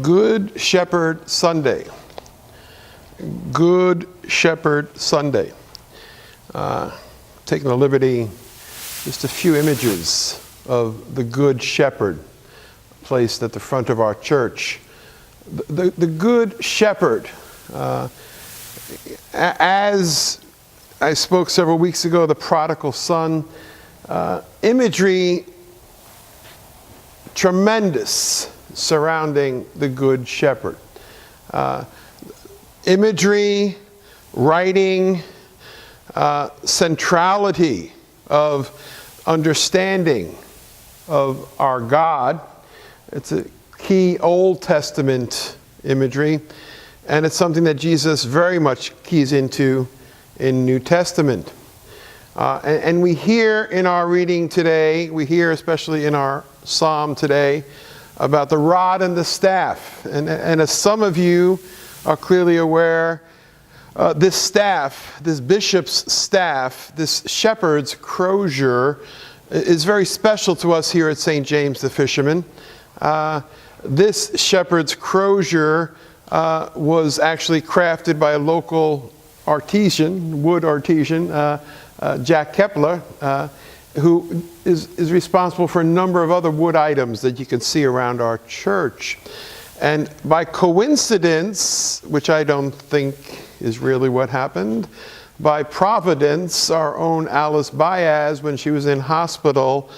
Good Shepherd Sunday. Good Shepherd Sunday. Taking the liberty, just a few images of the Good Shepherd placed at the front of our church. The Good Shepherd, as I spoke several weeks ago, the prodigal son, imagery tremendous surrounding the Good Shepherd. Imagery, writing, centrality of understanding of our God. It's a key Old Testament imagery, and it's something that Jesus very much keys into in New Testament. And we hear in our reading today, we hear especially in our psalm today, about the rod and the staff. And as some of you are clearly aware, this staff, this bishop's staff, this shepherd's crozier, is very special to us here at St. James the Fisherman. This shepherd's crozier was actually crafted by a local artisan, wood artisan, Jack Kepler, who is responsible for a number of other wood items that you can see around our church. And by coincidence, which I don't think is really what happened, by providence, our own Alice Baez, when she was in hospital,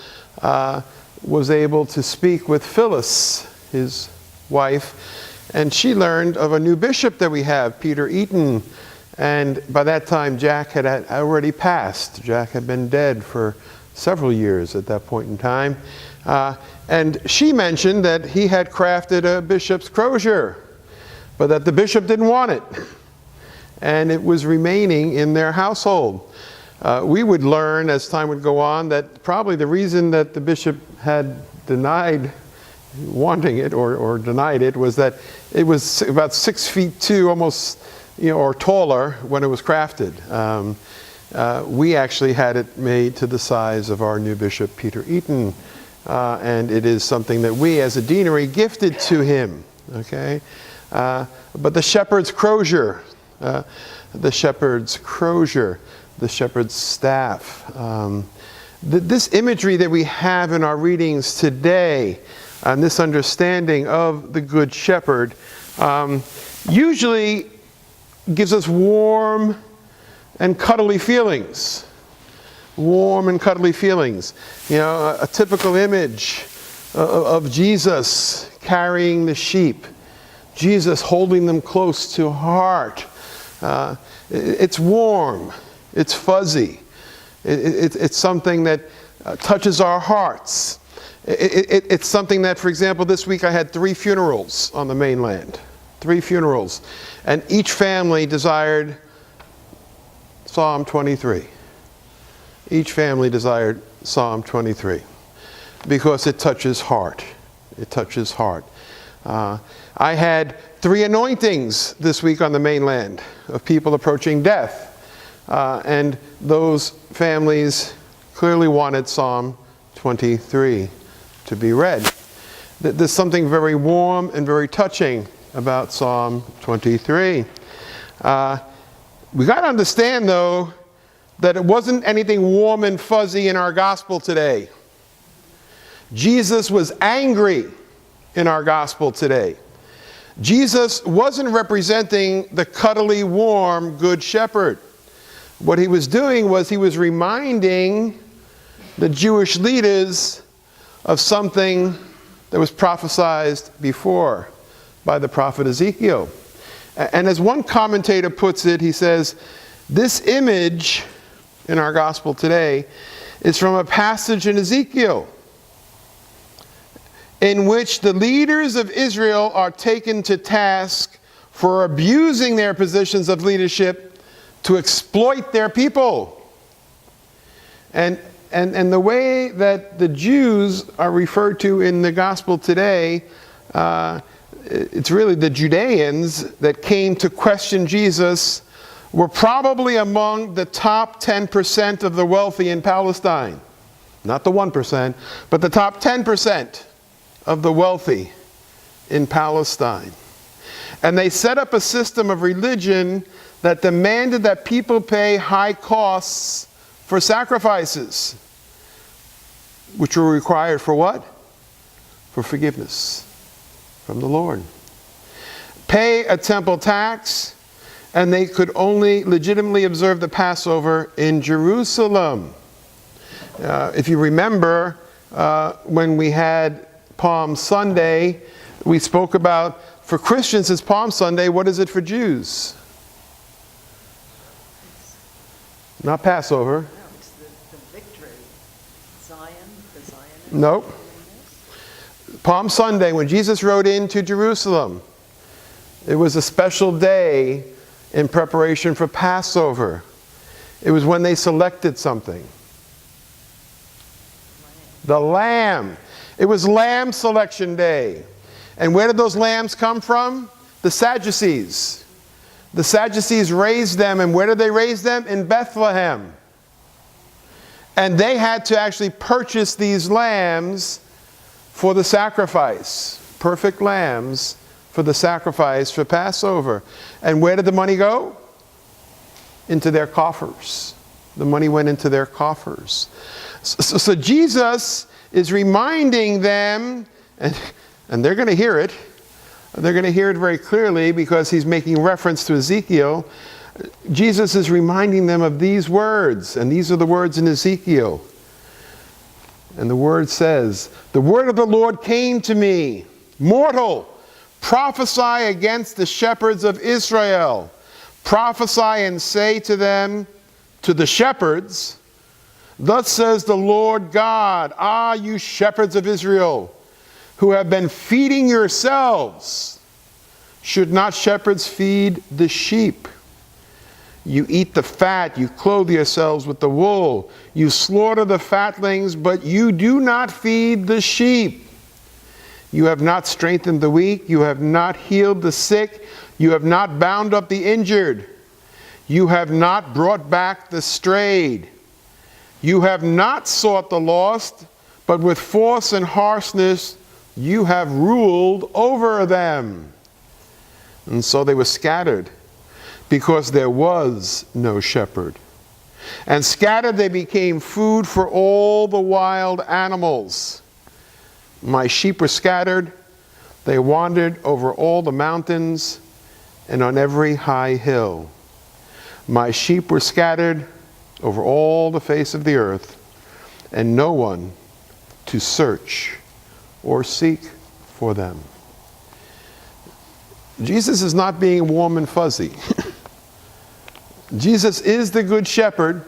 was able to speak with Phyllis, his wife, and she learned of a new bishop that we have, Peter Eaton. And by that time, Jack had already passed. Jack had been dead for several years at that point in time. And she mentioned that he had crafted a bishop's crozier, but that the bishop didn't want it. And it was remaining in their household. We would learn as time would go on that probably the reason that the bishop had denied wanting it or denied it was that it was about 6'2", almost, or taller when it was crafted. We actually had it made to the size of our new bishop, Peter Eaton, and it is something that we as a deanery gifted to him. Okay, but the shepherd's crozier, the shepherd's staff. This imagery that we have in our readings today, and this understanding of the Good Shepherd, usually gives us warm and cuddly feelings. Warm and cuddly feelings. A typical image of Jesus carrying the sheep, Jesus holding them close to heart. It's warm, it's fuzzy, it's something that touches our hearts. It's something that, for example, this week I had 3 funerals on the mainland. 3 funerals. And each family desired Psalm 23. Each family desired Psalm 23 because it touches heart. It touches heart. I had 3 anointings this week on the mainland of people approaching death. And those families clearly wanted Psalm 23 to be read. There's something very warm and very touching about Psalm 23. We got to understand, though, that it wasn't anything warm and fuzzy in our gospel today. Jesus was angry in our gospel today. Jesus wasn't representing the cuddly, warm, good shepherd. What he was doing was he was reminding the Jewish leaders of something that was prophesied before by the prophet Ezekiel. And as one commentator puts it, he says, this image in our gospel today is from a passage in Ezekiel in which the leaders of Israel are taken to task for abusing their positions of leadership to exploit their people. And the way that the Jews are referred to in the gospel today, it's really the Judeans that came to question Jesus, were probably among the top 10% of the wealthy in Palestine. Not the 1%, but the top 10% of the wealthy in Palestine. And they set up a system of religion that demanded that people pay high costs for sacrifices, which were required for what? For forgiveness from the Lord. Pay a temple tax, and they could only legitimately observe the Passover in Jerusalem. If you remember, when we had Palm Sunday, we spoke about, for Christians it's Palm Sunday. What is it for Jews? Not Passover. No, it's the victory. Zion, the Zionists. Nope. Palm Sunday, when Jesus rode into Jerusalem, it was a special day in preparation for Passover. It was when they selected something. The lamb. It was lamb selection day. And where did those lambs come from? The Sadducees. The Sadducees raised them, and where did they raise them? In Bethlehem. And they had to actually purchase these lambs for the sacrifice. Perfect lambs for the sacrifice for Passover. And where did the money go? Into their coffers. The money went into their coffers. So Jesus is reminding them, and they're going to hear it. They're going to hear it very clearly because he's making reference to Ezekiel. Jesus is reminding them of these words, and these are the words in Ezekiel. And the word says, "The word of the Lord came to me, mortal, prophesy against the shepherds of Israel. Prophesy and say to them," to the shepherds, "Thus says the Lord God, ah, you shepherds of Israel, who have been feeding yourselves. Should not shepherds feed the sheep? You eat the fat, you clothe yourselves with the wool. You slaughter the fatlings, but you do not feed the sheep. You have not strengthened the weak, you have not healed the sick, you have not bound up the injured. You have not brought back the strayed. You have not sought the lost, but with force and harshness you have ruled over them." And so they were scattered, because there was no shepherd. And scattered they became food for all the wild animals. My sheep were scattered. They wandered over all the mountains and on every high hill. My sheep were scattered over all the face of the earth, and no one to search or seek for them. Jesus is not being warm and fuzzy. Jesus is the good shepherd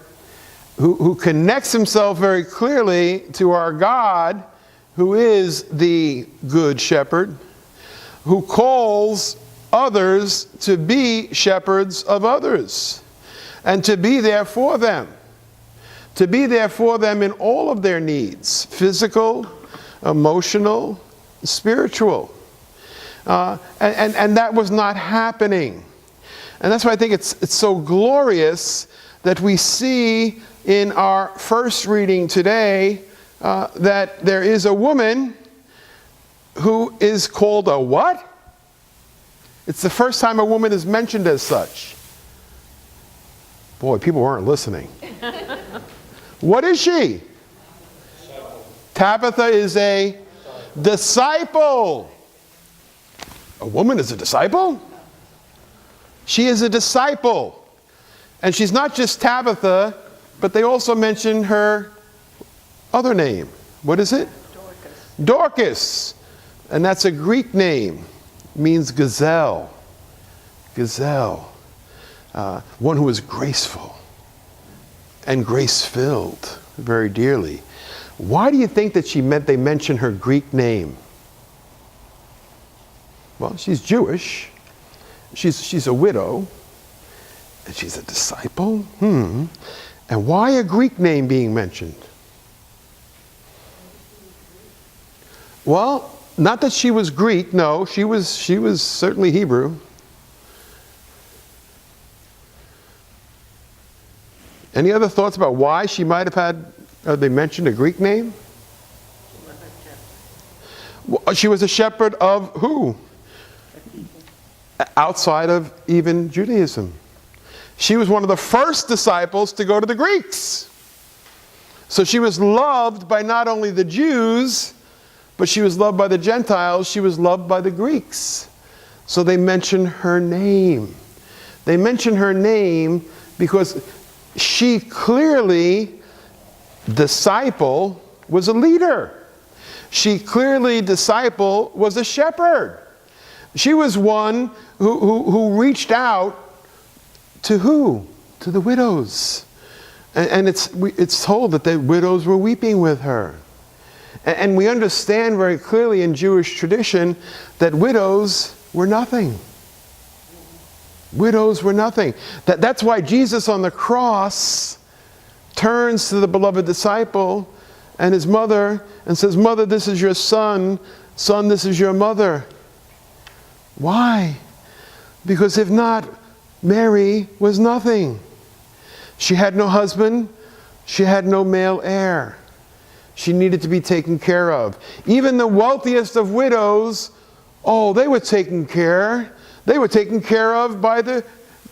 who connects himself very clearly to our God, who is the good shepherd, who calls others to be shepherds of others and to be there for them. To be there for them in all of their needs, physical, emotional, spiritual. And that was not happening. And that's why I think it's so glorious that we see in our first reading today that there is a woman who is called a what? It's the first time a woman is mentioned as such. Boy, people weren't listening. What is she? Tabitha is a disciple. A woman is a disciple? She is a disciple. And she's not just Tabitha, but they also mention her other name. What is it? Dorcas. Dorcas. And that's a Greek name. It means gazelle. Gazelle. One who is graceful and grace-filled very dearly. Why do you think that they mention her Greek name? Well, she's Jewish. She's a widow. And she's a disciple. And why a Greek name being mentioned? Well, not that she was Greek. No, she was certainly Hebrew. Any other thoughts about why she might have had, they mentioned a Greek name? She was a shepherd of who? Outside of even Judaism. She was one of the first disciples to go to the Greeks. So she was loved by not only the Jews, but she was loved by the Gentiles. She was loved by the Greeks. So they mention her name. They mention her name because she clearly, disciple, was a leader. She clearly, disciple, was a shepherd. She was one who reached out to who? To the widows. And it's told that the widows were weeping with her. And we understand very clearly in Jewish tradition that widows were nothing. Widows were nothing. That's why Jesus on the cross turns to the beloved disciple and his mother and says, "Mother, this is your son. Son, this is your mother." Why? Because if not, Mary was nothing. She had no husband. She had no male heir. She needed to be taken care of. Even the wealthiest of widows, they were taken care. They were taken care of by the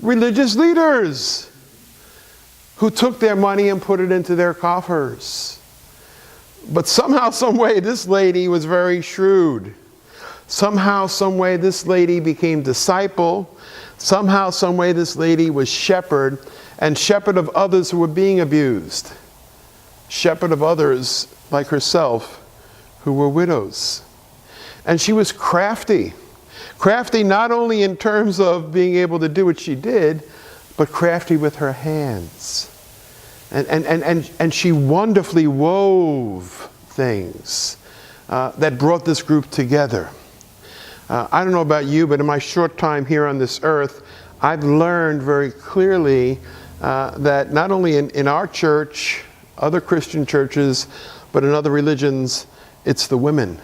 religious leaders who took their money and put it into their coffers. But somehow, some way, this lady was very shrewd. Somehow, some way, this lady became disciple. Somehow, some way, this lady was shepherd, and shepherd of others who were being abused. Shepherd of others like herself who were widows. And she was crafty. Crafty not only in terms of being able to do what she did, but crafty with her hands. And she wonderfully wove things that brought this group together. I don't know about you, but in my short time here on this earth, I've learned very clearly that not only in our church, other Christian churches, but in other religions, it's the women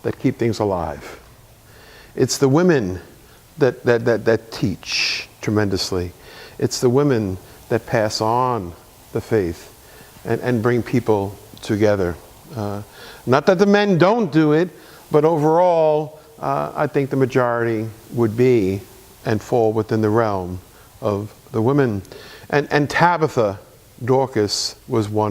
that keep things alive. It's the women that teach tremendously. It's the women that pass on the faith and bring people together. Not that the men don't do it, but overall, I think the majority would be and fall within the realm of the women. And Tabitha, Dorcas, was one.